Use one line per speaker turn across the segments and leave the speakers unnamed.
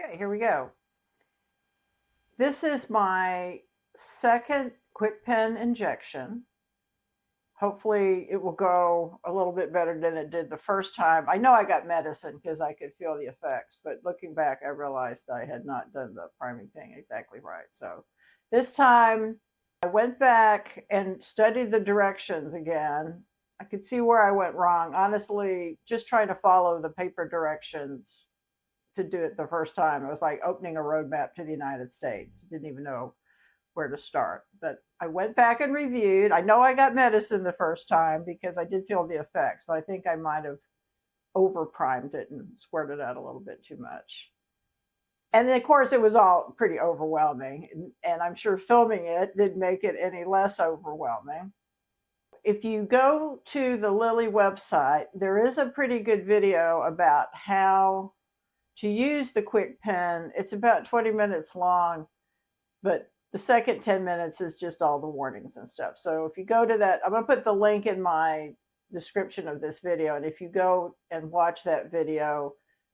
Okay, here we go. This is my second KwikPen injection. Hopefully it will go a little bit better than it did the first time. I know I got medicine because I could feel the effects, but looking back, I realized I had not done the priming thing exactly right. So this time I went back and studied the directions again. I could see where I went wrong. Honestly, just trying to follow the paper directions to do it the first time. It was like opening a roadmap to the United States. Didn't even know where to start. But I went back and reviewed. I know I got medicine the first time because I did feel the effects, but I think I might have over primed it and squirted out a little bit too much. And then, of course, it was all pretty overwhelming. And I'm sure filming it didn't make it any less overwhelming. If you go to the Lilly website, there is a pretty good video about how to use the KwikPen. It's about 20 minutes long, but the second 10 minutes is just all the warnings and stuff. So if you go to that, I'm going to put the link in my description of this video. And if you go and watch that video,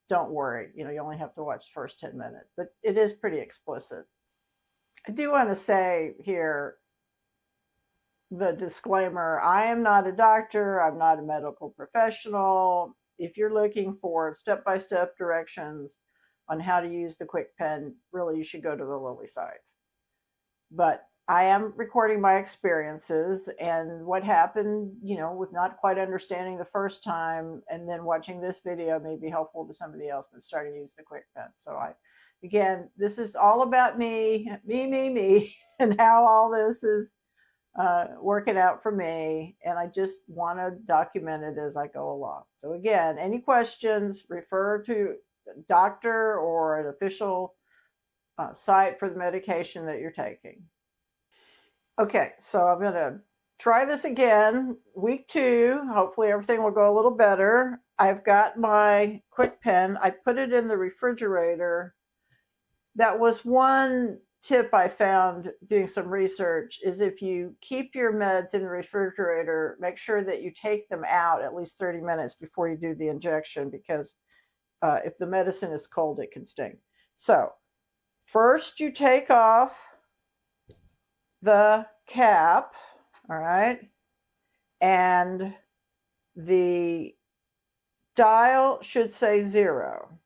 don't worry. You only have to watch the first 10 minutes, but it is pretty explicit. I do want to say here, the disclaimer, I am not a doctor. I'm not a medical professional. If you're looking for step-by-step directions on how to use the KwikPen, really you should go to the Lilly site. But I am recording my experiences and what happened, with not quite understanding the first time, and then watching this video may be helpful to somebody else that's starting to use the KwikPen. So again, this is all about me, and how all this is working out for me, and I just want to document it as I go along. So again, any questions, refer to a doctor or an official site for the medication that you're taking. Okay, so I'm going to try this again, week 2. Hopefully everything will go a little better. I've got my KwikPen. I put it in the refrigerator. That was one tip I found doing some research, is if you keep your meds in the refrigerator, make sure that you take them out at least 30 minutes before you do the injection, because if the medicine is cold, it can sting. So first you take off the cap, all right, and the dial should say 0.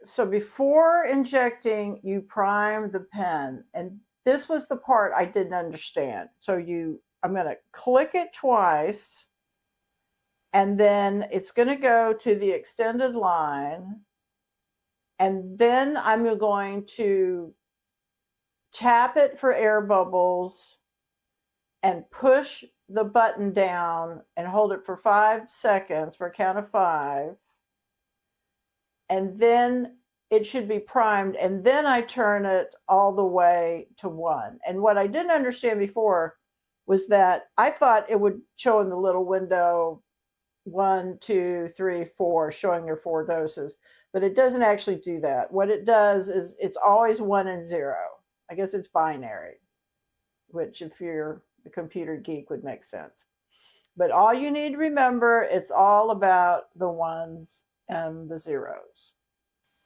So before injecting, you prime the pen, and this was the part I didn't understand. So I'm going to click it twice, and then it's going to go to the extended line, and then I'm going to tap it for air bubbles and push the button down and hold it for 5 seconds for a count of 5. And then it should be primed, and then I turn it all the way to 1. And what I didn't understand before was that I thought it would show in the little window 1, 2, 3, 4, showing your 4 doses, but it doesn't actually do that. What it does is it's always 1 and 0. I guess it's binary, which if you're a computer geek would make sense. But all you need to remember, it's all about the 1s and the 0s.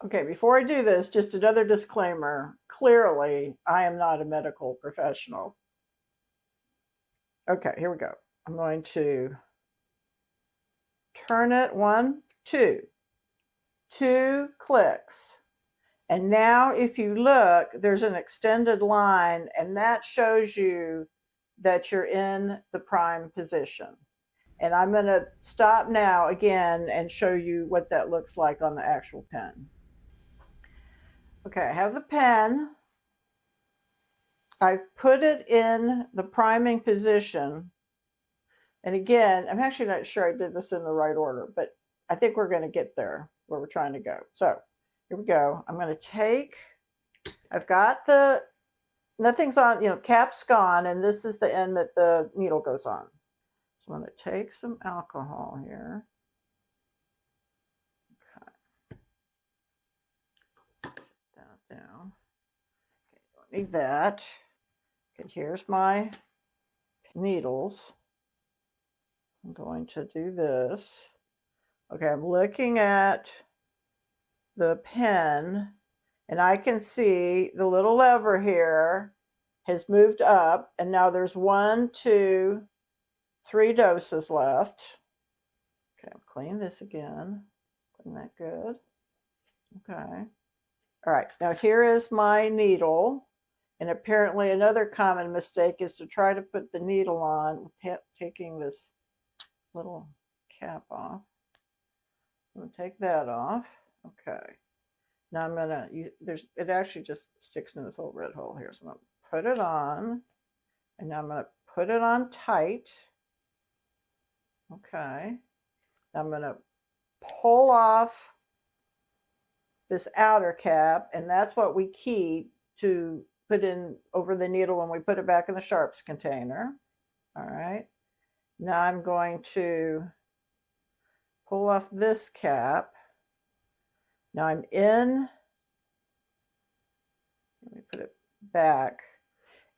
Okay, before I do this, just another disclaimer. Clearly, I am not a medical professional. Okay, here we go. I'm going to turn it 1, 2. 2 clicks. And now if you look, there's an extended line, and that shows you that you're in the prime position. And I'm going to stop now again and show you what that looks like on the actual pen. Okay, I have the pen. I've put it in the priming position. And again, I'm actually not sure I did this in the right order, but I think we're going to get there where we're trying to go. So here we go. I'm going to take, I've got nothing's on, cap's gone, and this is the end that the needle goes on. So I'm going to take some alcohol here. Okay. That down. Okay, don't need that. Okay, here's my needles. I'm going to do this. Okay, I'm looking at the pen, And I can see the little lever here has moved up, and now there's 1, 2, 3 doses left. Okay, I'll clean this again. Clean that good. Okay. All right, now here is my needle. And apparently another common mistake is to try to put the needle on without taking this little cap off. I'm going to take that off. Okay. Now I'm going to, it actually just sticks in this little red hole here. So I'm going to put it on. And now I'm going to put it on tight. Okay. Now I'm going to pull off this outer cap. And that's what we keep to put in over the needle when we put it back in the sharps container. All right. Now I'm going to pull off this cap. Now I'm in. Let me put it back.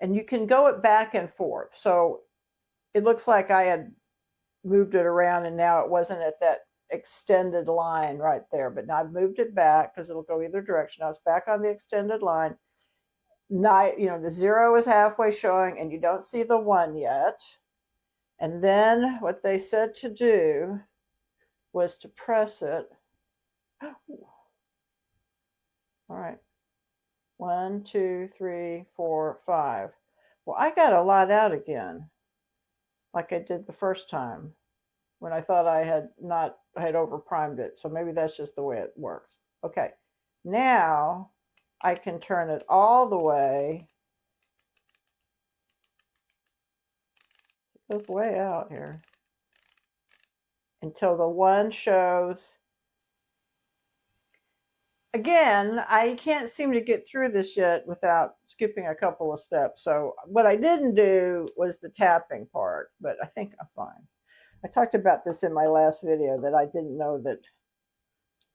And you can go it back and forth. So it looks like I had moved it around and now it wasn't at that extended line right there. But now I've moved it back because it'll go either direction. Now it's back on the extended line. The 0 is halfway showing and you don't see the 1 yet. And then what they said to do was to press it. All right. 1, 2, 3, 4, 5. Well, I got a lot out again, like I did the first time when I thought I had overprimed it. So maybe that's just the way it works. Okay. Now I can turn it all the way. It goes way out here until the 1 shows. Again, I can't seem to get through this yet without skipping a couple of steps. So what I didn't do was the tapping part, but I think I'm fine. I talked about this in my last video that I didn't know that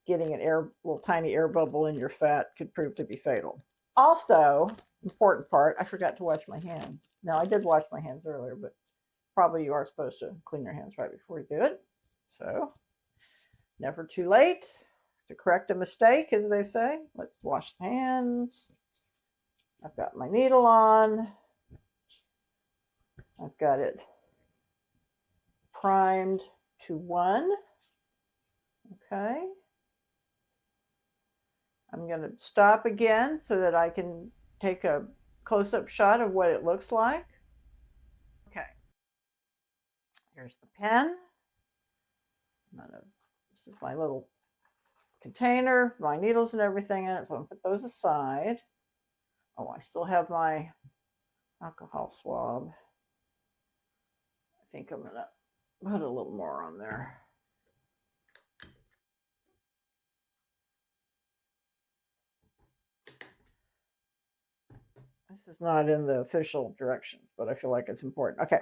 getting a little tiny air bubble in your fat could prove to be fatal. Also, important part, I forgot to wash my hands. Now, I did wash my hands earlier, but probably you are supposed to clean your hands right before you do it. So, never too late to correct a mistake, as they say. Let's wash the hands. I've got my needle on. I've got it primed to 1. Okay. I'm going to stop again so that I can take a close-up shot of what it looks like. Okay. Here's the pen. This is my little container, my needles and everything in it. So I'm going to put those aside. Oh, I still have my alcohol swab. I think I'm going to put a little more on there. This is not in the official directions, but I feel like it's important. Okay.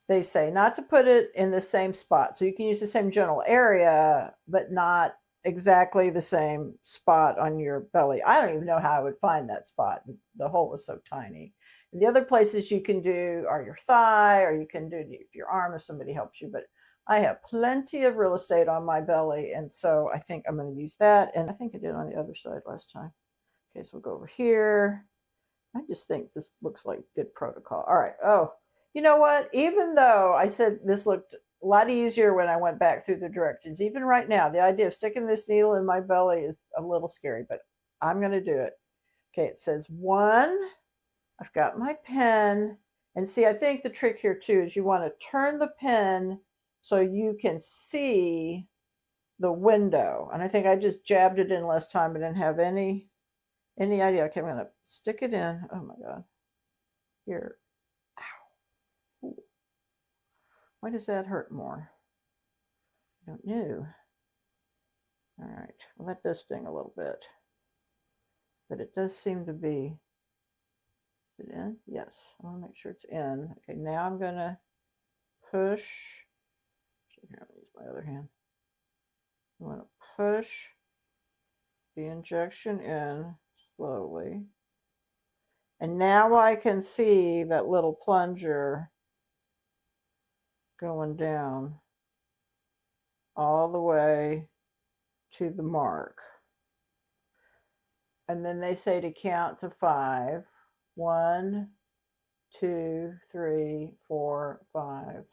They say not to put it in the same spot. So you can use the same general area, but not exactly the same spot on your belly. I don't even know how I would find that spot. The hole was so tiny. And the other places you can do are your thigh, or you can do your arm if somebody helps you. But I have plenty of real estate on my belly, and so I think I'm going to use that. And I think I did on the other side last time. Okay, so we'll go over here. I just think this looks like good protocol. All right. Oh, you know what? Even though I said this looked a lot easier when I went back through the directions, even right now, the idea of sticking this needle in my belly is a little scary, but I'm going to do it. Okay, it says 1. I've got my pen. And see, I think the trick here too is you want to turn the pen so you can see the window. And I think I just jabbed it in last time, but didn't have any idea. Okay, I'm going to stick it in. Oh my God. Here. Ow. Ooh. Why does that hurt more? I don't know. All right. Well, that does sting a little bit. But it does seem to be. Is it in? Yes. I want to make sure it's in. Okay, now I'm going to push. Here, I'm going to use my other hand. I'm going to push the injection in slowly. And now I can see that little plunger going down all the way to the mark. And then they say to count to 5. 1, 2, 3, 4, 5.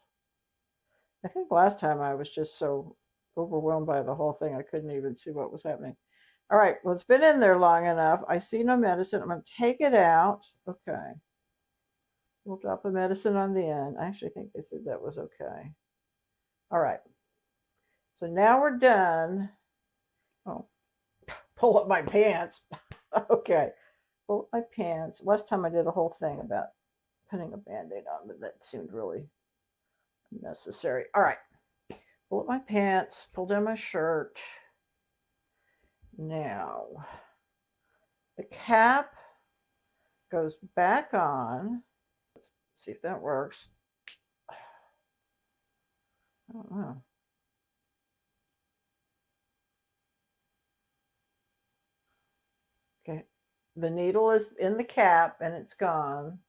I think last time I was just so overwhelmed by the whole thing I couldn't even see what was happening. All right, well, it's been in there long enough. I see no medicine. I'm going to take it out. Okay. We'll drop the medicine on the end. I actually think they said that was okay. All right. So now we're done. Oh, pull up my pants. Okay. Pull up my pants. Last time I did a whole thing about putting a Band-Aid on, but that seemed really unnecessary. All right. Pull up my pants. Pull down my shirt. Now, the cap goes back on. Let's see if that works. I don't know. Okay, the needle is in the cap and it's gone.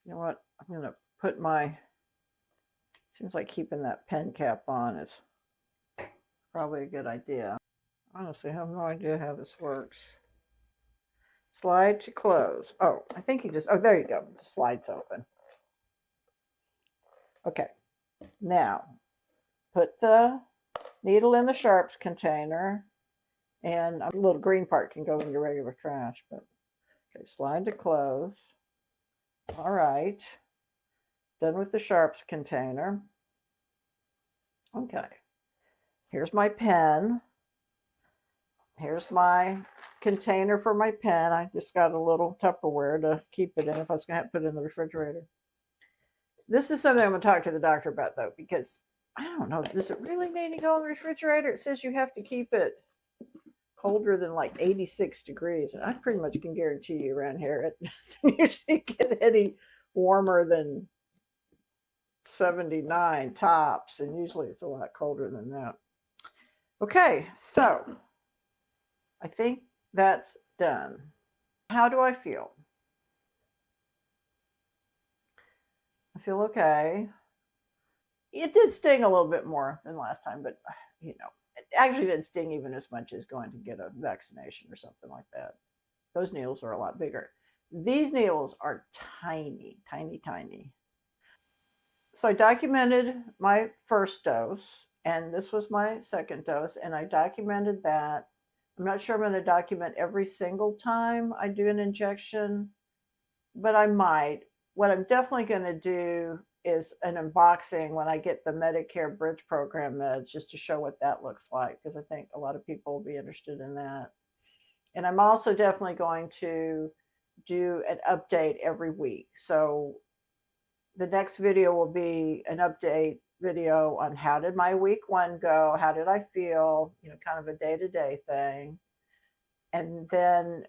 You know what? I'm going to put my, seems like keeping that pen cap on is probably a good idea. Honestly, I have no idea how this works. Slide to close. Oh, I think you just, oh, there you go. The slide's open. Okay, now put the needle in the sharps container, and a little green part can go in your regular trash, but okay, slide to close. All right, done with the sharps container. Okay, here's my pen. Here's my container for my pen. I just got a little Tupperware to keep it in if I was going to have to put it in the refrigerator. This is something I'm going to talk to the doctor about, though, because I don't know, does it really need to go in the refrigerator? It says you have to keep it colder than like 86 degrees. And I pretty much can guarantee you around here it doesn't usually get any warmer than 79 tops. And usually it's a lot colder than that. Okay, so I think that's done. How do I feel? I feel okay. It did sting a little bit more than last time, but you know, it actually didn't sting even as much as going to get a vaccination or something like that. Those needles are a lot bigger. These needles are tiny, tiny, tiny. So I documented my first dose, and this was my second dose, and I documented that. I'm not sure I'm going to document every single time I do an injection, but I might. What I'm definitely going to do is an unboxing when I get the Medicare Bridge Program meds, just to show what that looks like, because I think a lot of people will be interested in that. And I'm also definitely going to do an update every week. So the next video will be an update video on how did my week 1 go, how did I feel, you know, kind of a day-to-day thing. And then,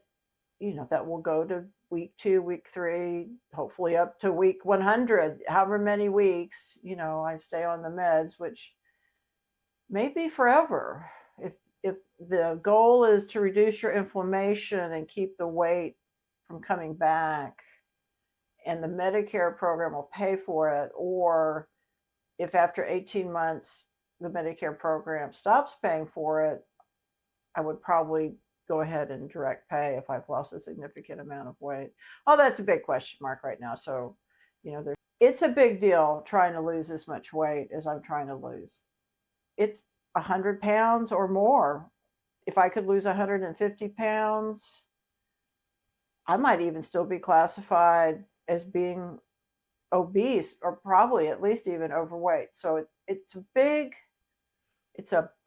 you know, that will go to week 2, week 3, hopefully up to week 100, however many weeks, you know, I stay on the meds, which may be forever. If the goal is to reduce your inflammation and keep the weight from coming back, and the Medicare program will pay for it, or if after 18 months the Medicare program stops paying for it, I would probably go ahead and direct pay if I've lost a significant amount of weight. Oh, that's a big question mark right now. So, you know, it's a big deal trying to lose as much weight as I'm trying to lose. It's 100 pounds or more. If I could lose 150 pounds, I might even still be classified as being obese, or probably at least even overweight. So it's a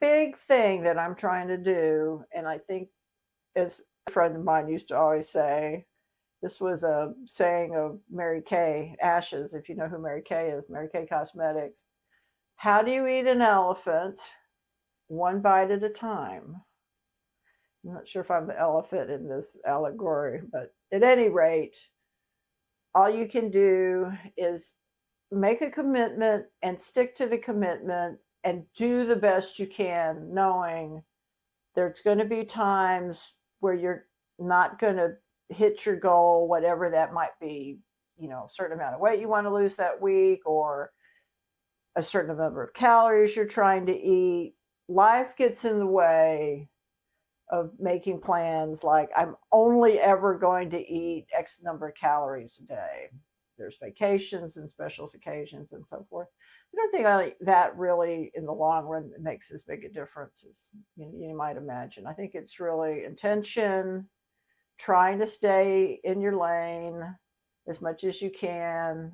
big thing that I'm trying to do. And I think, as a friend of mine used to always say, this was a saying of Mary Kay Ashes, if you know who Mary Kay is, Mary Kay Cosmetics. How do you eat an elephant? One bite at a time. I'm not sure if I'm the elephant in this allegory, but at any rate, all you can do is make a commitment and stick to the commitment and do the best you can, knowing there's going to be times where you're not going to hit your goal, whatever that might be, you know, a certain amount of weight you want to lose that week, or a certain number of calories you're trying to eat. Life gets in the way. of making plans like I'm only ever going to eat X number of calories a day. There's vacations and special occasions and so forth. I don't think that really, in the long run, makes as big a difference as you might imagine. I think it's really intention, trying to stay in your lane as much as you can.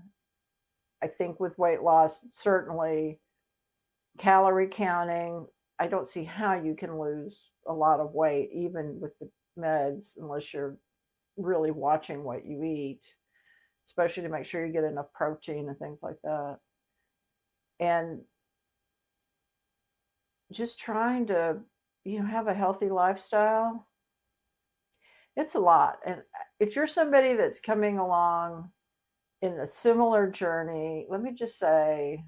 I think with weight loss, certainly calorie counting. I don't see how you can lose a lot of weight, even with the meds, unless you're really watching what you eat, especially to make sure you get enough protein and things like that. And just trying to, have a healthy lifestyle. It's a lot. And if you're somebody that's coming along in a similar journey, let me just say,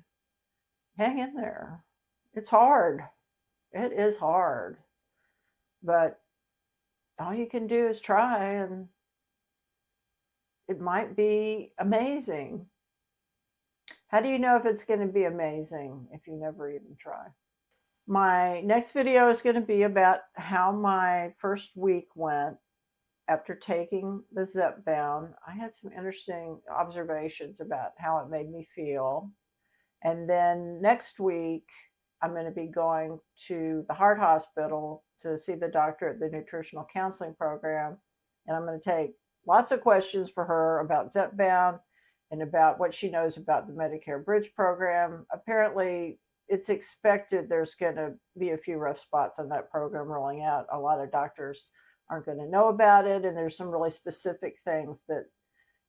hang in there. It's hard. It is hard. But all you can do is try, and it might be amazing. How do you know if it's going to be amazing if you never even try? My next video is going to be about how my first week went after taking the Zepbound. I had some interesting observations about how it made me feel. And then next week, I'm going to be going to the heart hospital to see the doctor at the nutritional counseling program. And I'm going to take lots of questions for her about Zepbound and about what she knows about the Medicare Bridge program. Apparently, it's expected there's going to be a few rough spots on that program rolling out. A lot of doctors aren't going to know about it, and there's some really specific things that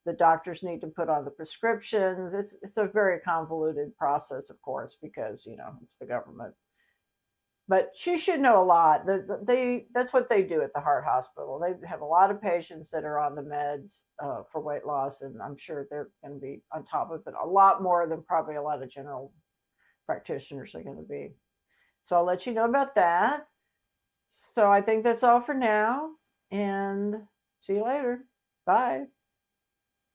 the doctors need to put on the prescriptions. It's a very convoluted process, of course, because it's the government. But she should know a lot. That's what they do at the heart hospital. They have a lot of patients that are on the meds for weight loss, and I'm sure they're going to be on top of it a lot more than probably a lot of general practitioners are going to be. So I'll let you know about that. So I think that's all for now, and see you later. Bye.